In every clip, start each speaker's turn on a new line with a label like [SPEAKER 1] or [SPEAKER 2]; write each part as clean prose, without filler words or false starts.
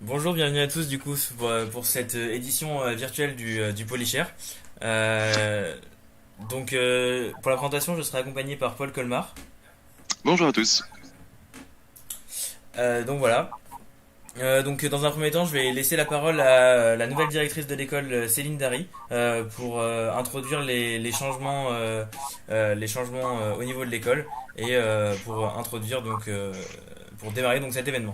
[SPEAKER 1] Bonjour, bienvenue à tous du coup pour cette édition virtuelle du Polyshare. Euh, pour la présentation, je serai accompagné par Paul Colmar.
[SPEAKER 2] Bonjour à tous.
[SPEAKER 1] Donc voilà. Dans un premier temps, je vais laisser la parole à la nouvelle directrice de l'école, Céline Dary, pour introduire les changements au niveau de l'école et pour démarrer donc cet événement.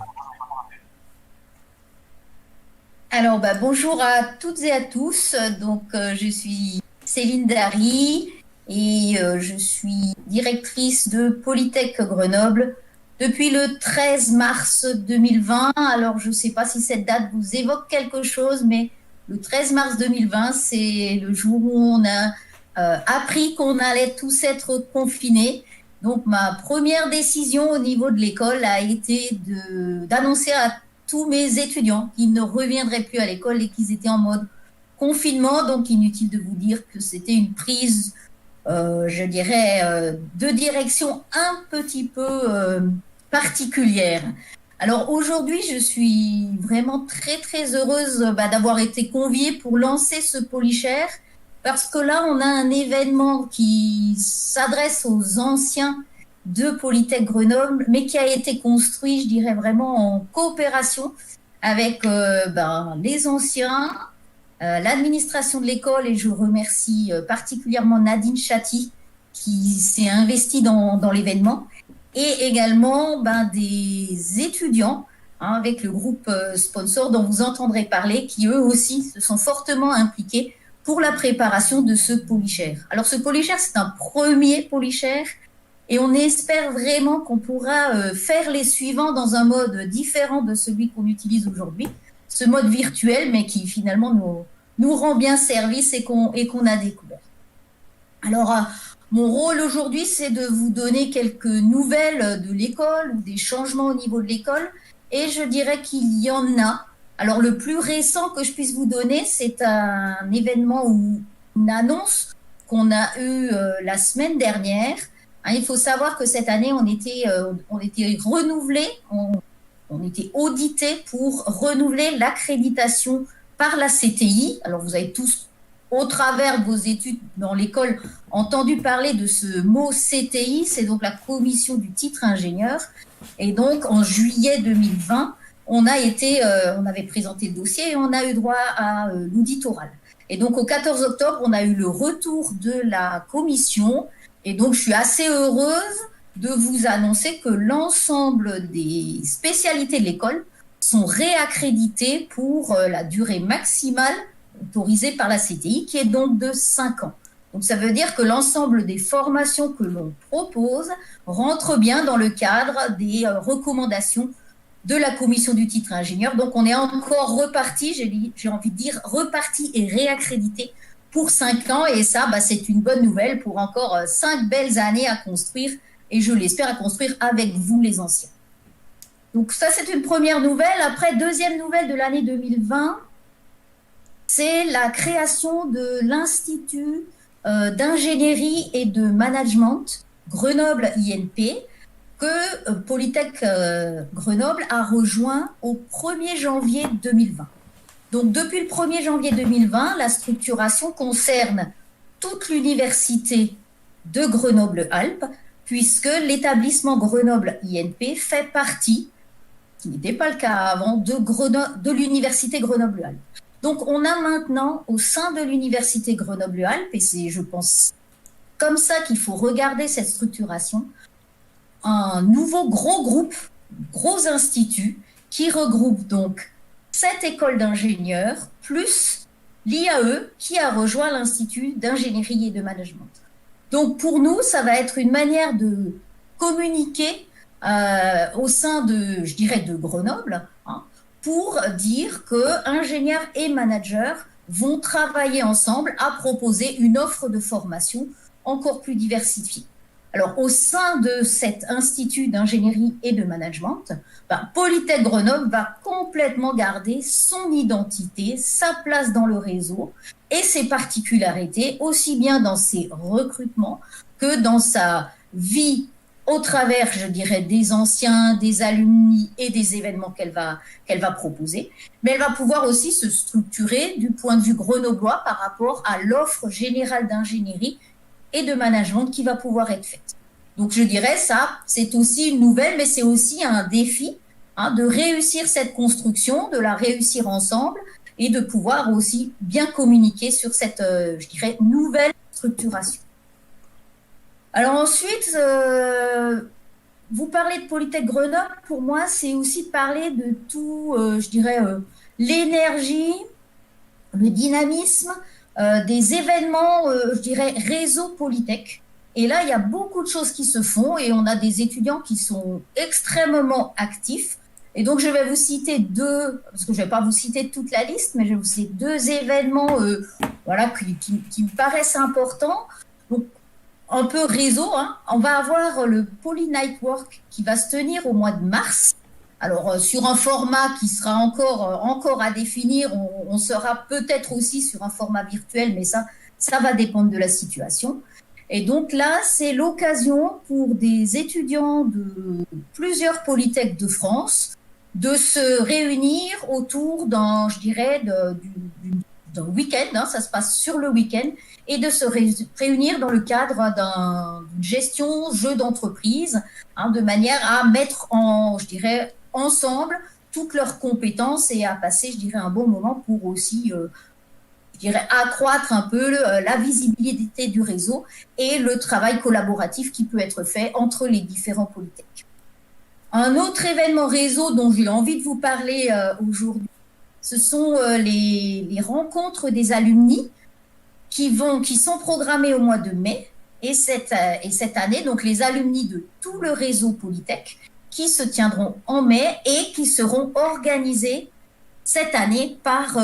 [SPEAKER 3] Alors, bonjour à toutes et à tous. Je suis Céline Dary et je suis directrice de Polytech Grenoble depuis le 13 mars 2020. Alors, je ne sais pas si cette date vous évoque quelque chose, mais le 13 mars 2020, c'est le jour où on a appris qu'on allait tous être confinés. Donc, ma première décision au niveau de l'école a été d'annoncer à tous mes étudiants qui ne reviendraient plus à l'école et qu'ils étaient en mode confinement. Donc, inutile de vous dire que c'était une prise, je dirais, de direction un petit peu particulière. Alors aujourd'hui, je suis vraiment très très heureuse d'avoir été conviée pour lancer ce Polyshare parce que là, on a un événement qui s'adresse aux anciens de Polytech Grenoble, mais qui a été construit, je dirais, vraiment en coopération avec les anciens, l'administration de l'école, et je remercie particulièrement Nadine Chatti qui s'est investie dans l'événement, et également des étudiants avec le groupe sponsor dont vous entendrez parler, qui eux aussi se sont fortement impliqués pour la préparation de ce Polyshare. Alors ce Polyshare, c'est un premier Polyshare et on espère vraiment qu'on pourra faire les suivants dans un mode différent de celui qu'on utilise aujourd'hui, ce mode virtuel, mais qui finalement nous rend bien service et qu'on a découvert. Alors, mon rôle aujourd'hui, c'est de vous donner quelques nouvelles de l'école ou des changements au niveau de l'école. Et je dirais qu'il y en a. Alors, le plus récent que je puisse vous donner, c'est un événement ou une annonce qu'on a eue la semaine dernière. Il faut savoir que cette année, on était renouvelé, on était audité pour renouveler l'accréditation par la CTI. Alors, vous avez tous, au travers de vos études dans l'école, entendu parler de ce mot CTI, c'est donc la commission du titre ingénieur. Et donc, en juillet 2020, on avait présenté le dossier et on a eu droit à l'audit oral. Et donc, au 14 octobre, on a eu le retour de la commission. Et donc, je suis assez heureuse de vous annoncer que l'ensemble des spécialités de l'école sont réaccréditées pour la durée maximale autorisée par la CTI, qui est donc de 5 ans. Donc, ça veut dire que l'ensemble des formations que l'on propose rentre bien dans le cadre des recommandations de la commission du titre ingénieur. Donc, on est encore reparti, j'ai envie de dire, reparti et réaccrédité pour 5 ans. Et ça, c'est une bonne nouvelle pour encore 5 belles années à construire, et je l'espère à construire avec vous, les anciens. Donc, ça, c'est une première nouvelle. Après, deuxième nouvelle de l'année 2020, c'est la création de l'Institut d'ingénierie et de management Grenoble INP, que Polytech Grenoble a rejoint au 1er janvier 2020. Donc, depuis le 1er janvier 2020, la structuration concerne toute l'université de Grenoble-Alpes, puisque l'établissement Grenoble INP fait partie, ce qui n'était pas le cas avant, de l'université Grenoble-Alpes. Donc, on a maintenant, au sein de l'université Grenoble-Alpes, et c'est, je pense, comme ça qu'il faut regarder cette structuration, un nouveau gros institut, qui regroupe donc 7 écoles d'ingénieurs, plus l'IAE, qui a rejoint l'Institut d'ingénierie et de management. Donc, pour nous, ça va être une manière de communiquer au sein de Grenoble, pour dire que ingénieurs et managers vont travailler ensemble à proposer une offre de formation encore plus diversifiée. Alors, au sein de cet institut d'ingénierie et de management, Polytech Grenoble va complètement garder son identité, sa place dans le réseau et ses particularités, aussi bien dans ses recrutements que dans sa vie au travers, je dirais, des anciens, des alumni et des événements qu'elle va proposer. Mais elle va pouvoir aussi se structurer du point de vue grenoblois par rapport à l'offre générale d'ingénierie et de management qui va pouvoir être faite. Donc je dirais ça, c'est aussi une nouvelle, mais c'est aussi un défi de réussir cette construction, de la réussir ensemble et de pouvoir aussi bien communiquer sur cette, je dirais, nouvelle structuration. Alors ensuite, vous parlez de Polytech Grenoble, pour moi, c'est aussi de parler de tout, je dirais, l'énergie, le dynamisme, des événements, je dirais, réseau Polytech. Et là, il y a beaucoup de choses qui se font et on a des étudiants qui sont extrêmement actifs. Et donc, je vais vous citer deux, parce que je ne vais pas vous citer toute la liste, mais je vais vous citer deux événements voilà, qui me paraissent importants. Donc, un peu réseau, on va avoir le Poly Nightwork qui va se tenir au mois de mars. Alors, sur un format qui sera encore à définir, on sera peut-être aussi sur un format virtuel, mais ça va dépendre de la situation. Et donc là, c'est l'occasion pour des étudiants de plusieurs polytechs de France de se réunir autour d'un, je dirais, d'un week-end, ça se passe sur le week-end, et de se réunir dans le cadre d'une gestion jeu d'entreprise, de manière à mettre je dirais, ensemble toutes leurs compétences et à passer, je dirais, un bon moment pour aussi, je dirais, accroître un peu la visibilité du réseau et le travail collaboratif qui peut être fait entre les différents polytechs. Un autre événement réseau dont j'ai envie de vous parler aujourd'hui, ce sont les rencontres des alumni qui sont programmées au mois de mai et cette année, donc les alumni de tout le réseau Polytech qui se tiendront en mai et qui seront organisés cette année par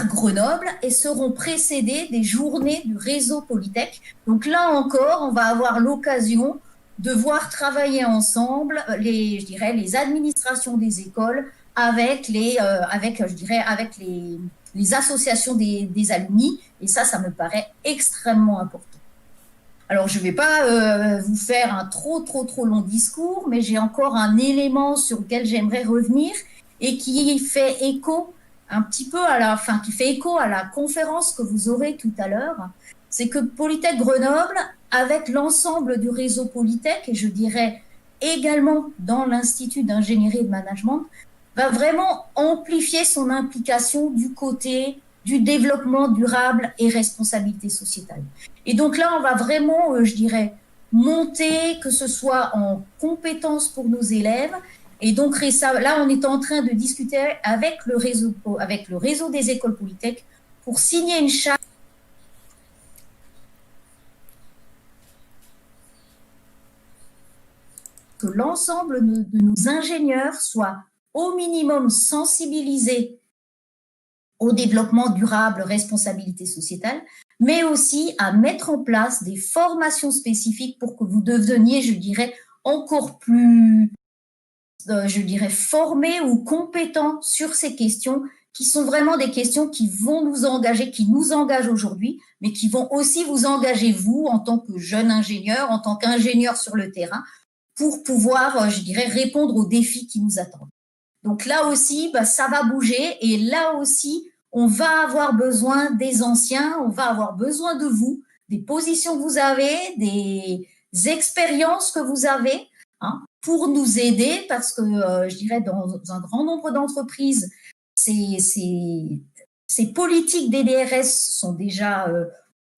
[SPEAKER 3] Grenoble et seront précédés des journées du réseau Polytech. Donc là encore, on va avoir l'occasion de voir travailler ensemble les administrations des écoles avec les associations des alumni, et ça me paraît extrêmement important. Alors, je ne vais pas vous faire un trop long discours, mais j'ai encore un élément sur lequel j'aimerais revenir et qui fait écho un petit peu qui fait écho à la conférence que vous aurez tout à l'heure. C'est que Polytech Grenoble, avec l'ensemble du réseau Polytech, et je dirais également dans l'Institut d'ingénierie et de management, va vraiment amplifier son implication du côté du développement durable et responsabilité sociétale. Et donc là, on va vraiment, je dirais, monter, que ce soit en compétences pour nos élèves. Et donc là, on est en train de discuter avec le réseau des écoles Polytech pour signer une charte que l'ensemble de nos ingénieurs soient au minimum sensibilisés au développement durable, responsabilité sociétale, mais aussi à mettre en place des formations spécifiques pour que vous deveniez, je dirais, encore plus, formés ou compétents sur ces questions qui sont vraiment des questions qui vont nous engager, qui nous engagent aujourd'hui, mais qui vont aussi vous engager, vous, en tant que jeune ingénieur, en tant qu'ingénieur sur le terrain, pour pouvoir, je dirais, répondre aux défis qui nous attendent. Donc là aussi, ça va bouger et là aussi, on va avoir besoin des anciens, on va avoir besoin de vous, des positions que vous avez, des expériences que vous avez pour nous aider parce que, je dirais, dans un grand nombre d'entreprises, ces politiques DDRS sont déjà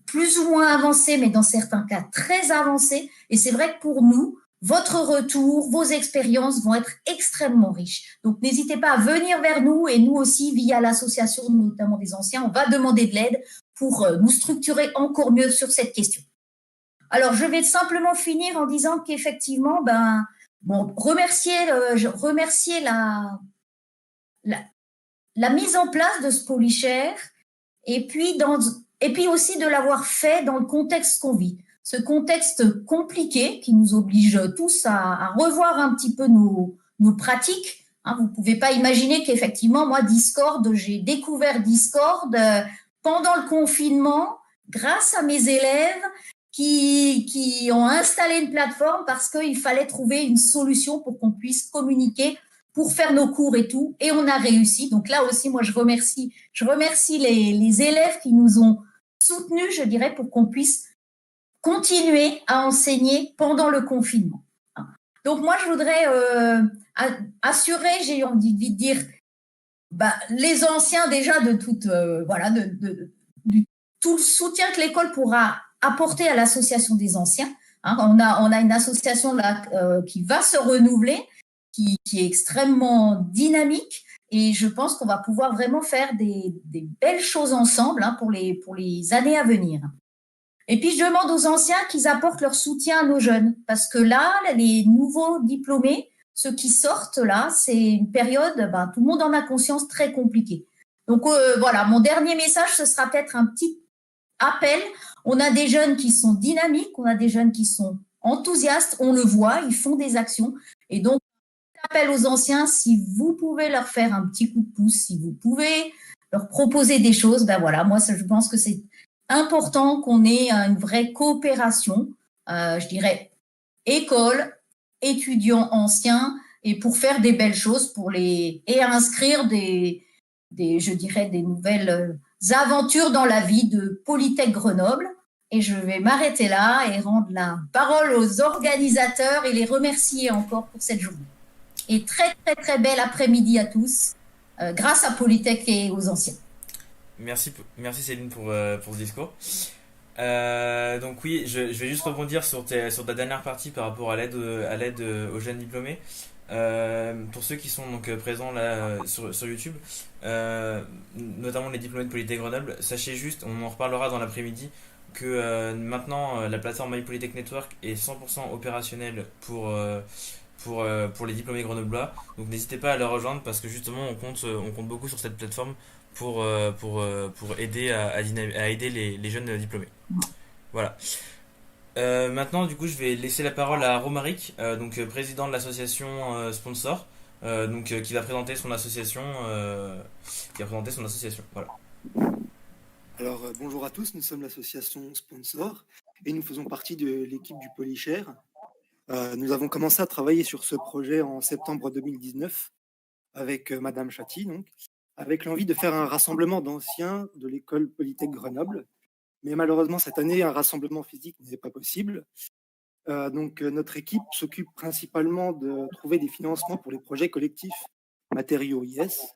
[SPEAKER 3] plus ou moins avancées, mais dans certains cas très avancées. Et c'est vrai que pour nous, votre retour, vos expériences vont être extrêmement riches. Donc, n'hésitez pas à venir vers nous et nous aussi, via l'association, notamment des anciens, on va demander de l'aide pour nous structurer encore mieux sur cette question. Alors, je vais simplement finir en disant qu'effectivement, remercier la mise en place de ce Polyshare et puis aussi de l'avoir fait dans le contexte qu'on vit. Ce contexte compliqué qui nous oblige tous à revoir un petit peu nos pratiques. Vous ne pouvez pas imaginer qu'effectivement, moi, Discord, j'ai découvert Discord pendant le confinement grâce à mes élèves qui ont installé une plateforme parce qu'il fallait trouver une solution pour qu'on puisse communiquer, pour faire nos cours et tout. Et on a réussi. Donc là aussi, moi, je remercie les élèves qui nous ont soutenus, je dirais, pour qu'on puisse continuer à enseigner pendant le confinement. Donc moi, je voudrais assurer, j'ai envie de dire, les anciens déjà de toute, tout le soutien que l'école pourra apporter à l'association des anciens. On a une association là qui va se renouveler, qui est extrêmement dynamique, et je pense qu'on va pouvoir vraiment faire des belles choses ensemble pour les années à venir. Et puis, je demande aux anciens qu'ils apportent leur soutien à nos jeunes, parce que là, les nouveaux diplômés, ceux qui sortent là, c'est une période, tout le monde en a conscience, très compliquée. Donc voilà, mon dernier message, ce sera peut-être un petit appel. On a des jeunes qui sont dynamiques, on a des jeunes qui sont enthousiastes, on le voit, ils font des actions. Et donc, appel aux anciens, si vous pouvez leur faire un petit coup de pouce, si vous pouvez leur proposer des choses, voilà, moi, je pense que c'est important qu'on ait une vraie coopération, je dirais, école, étudiants anciens, et pour faire des belles choses, et inscrire des nouvelles aventures dans la vie de Polytech Grenoble. Et je vais m'arrêter là et rendre la parole aux organisateurs et les remercier encore pour cette journée. Et très, très, très bel après-midi à tous, grâce à Polytech et aux anciens.
[SPEAKER 1] Merci Céline pour ce discours. Donc oui, je vais juste rebondir sur ta dernière partie par rapport à l'aide aux jeunes diplômés. Pour ceux qui sont donc présents là sur YouTube, notamment les diplômés de Polytech Grenoble, sachez juste, on en reparlera dans l'après-midi, que maintenant la plateforme My Polytech Network est 100% opérationnelle pour les diplômés grenoblois. Donc n'hésitez pas à la rejoindre, parce que justement on compte beaucoup sur cette plateforme pour aider à aider les jeunes diplômés. Voilà. Maintenant, du coup, je vais laisser la parole à Romaric, donc président de l'association Sponsor, qui va présenter son association. Voilà.
[SPEAKER 4] Alors, bonjour à tous, nous sommes l'association Sponsor et nous faisons partie de l'équipe du Polyshare. Nous avons commencé à travailler sur ce projet en septembre 2019 avec Madame Chatti, donc, avec l'envie de faire un rassemblement d'anciens de l'école Polytech Grenoble. Mais malheureusement, cette année, un rassemblement physique n'est pas possible. Notre équipe s'occupe principalement de trouver des financements pour les projets collectifs matériaux IS,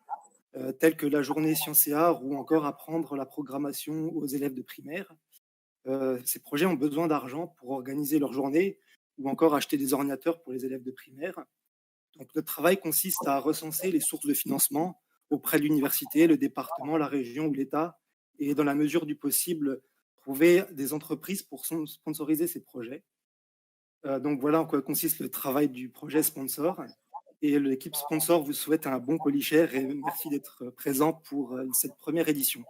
[SPEAKER 4] tels que la journée Sciences et Arts ou encore apprendre la programmation aux élèves de primaire. Ces projets ont besoin d'argent pour organiser leur journée ou encore acheter des ordinateurs pour les élèves de primaire. Donc, notre travail consiste à recenser les sources de financement auprès de l'université, le département, la région ou l'État, et dans la mesure du possible, trouver des entreprises pour sponsoriser ces projets. Donc voilà en quoi consiste le travail du projet Sponsor. Et l'équipe Sponsor vous souhaite un bon Polyshare et merci d'être présent pour cette première édition.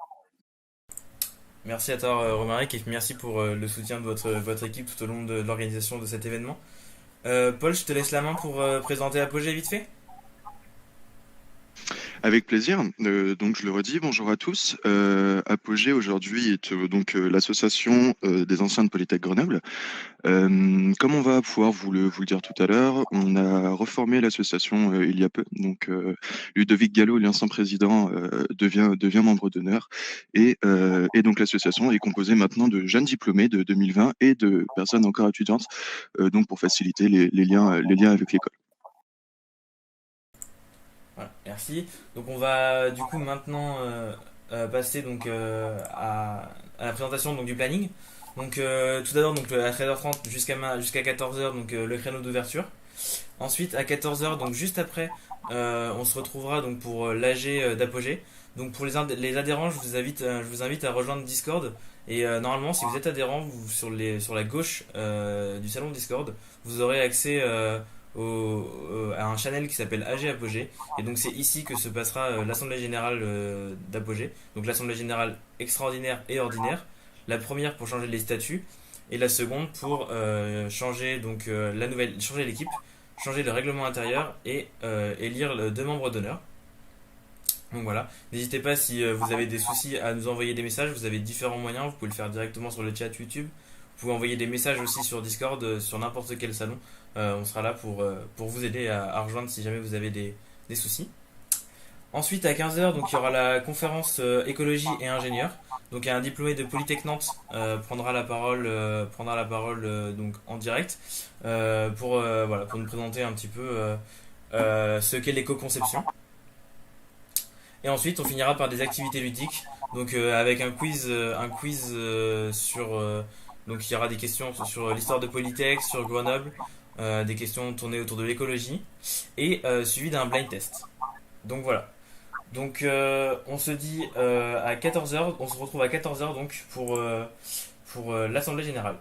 [SPEAKER 1] Merci à toi Romaric, et merci pour le soutien de votre équipe tout au long de l'organisation de cet événement. Paul, je te laisse la main pour présenter Apogée vite fait.
[SPEAKER 2] Avec plaisir. Donc je le redis, bonjour à tous. Apogée aujourd'hui est l'association des anciens de Polytech Grenoble. Comme on va pouvoir vous le dire tout à l'heure, on a reformé l'association il y a peu. Donc Ludovic Gallo, l'ancien président, devient membre d'honneur. Et donc l'association est composée maintenant de jeunes diplômés de 2020 et de personnes encore étudiantes, donc pour faciliter les liens avec l'école.
[SPEAKER 1] Voilà, merci. Donc on va du coup maintenant passer donc à la présentation donc du planning. Donc tout d'abord donc à 13h30 jusqu'à 14h donc le créneau d'ouverture. Ensuite à 14h donc juste après on se retrouvera donc pour l'AG d'Apogée. Donc pour les adhérents, je vous invite à rejoindre Discord, et normalement si vous êtes adhérent, sur la gauche du salon Discord, vous aurez accès à un channel qui s'appelle AG Apogée, et donc c'est ici que se passera l'assemblée générale d'Apogée, donc l'assemblée générale extraordinaire et ordinaire, la première pour changer les statuts et la seconde pour changer changer l'équipe, changer le règlement intérieur et élire 2 membres d'honneur. Donc voilà, n'hésitez pas si vous avez des soucis à nous envoyer des messages, vous avez différents moyens, vous pouvez le faire directement sur le chat YouTube, vous pouvez envoyer des messages aussi sur Discord, sur n'importe quel salon. On sera là pour vous aider à rejoindre si jamais vous avez des soucis. Ensuite, à 15h, donc il y aura la conférence écologie et ingénieur. Donc un diplômé de Polytech Nantes prendra la parole donc en direct pour nous présenter un petit peu ce qu'est l'éco-conception. Et ensuite, on finira par des activités ludiques, donc avec un quiz sur donc il y aura des questions sur l'histoire de Polytech, sur Grenoble, des questions tournées autour de l'écologie et suivi d'un blind test. Donc voilà. Donc on se dit à 14h, on se retrouve à 14h donc pour l'Assemblée Générale.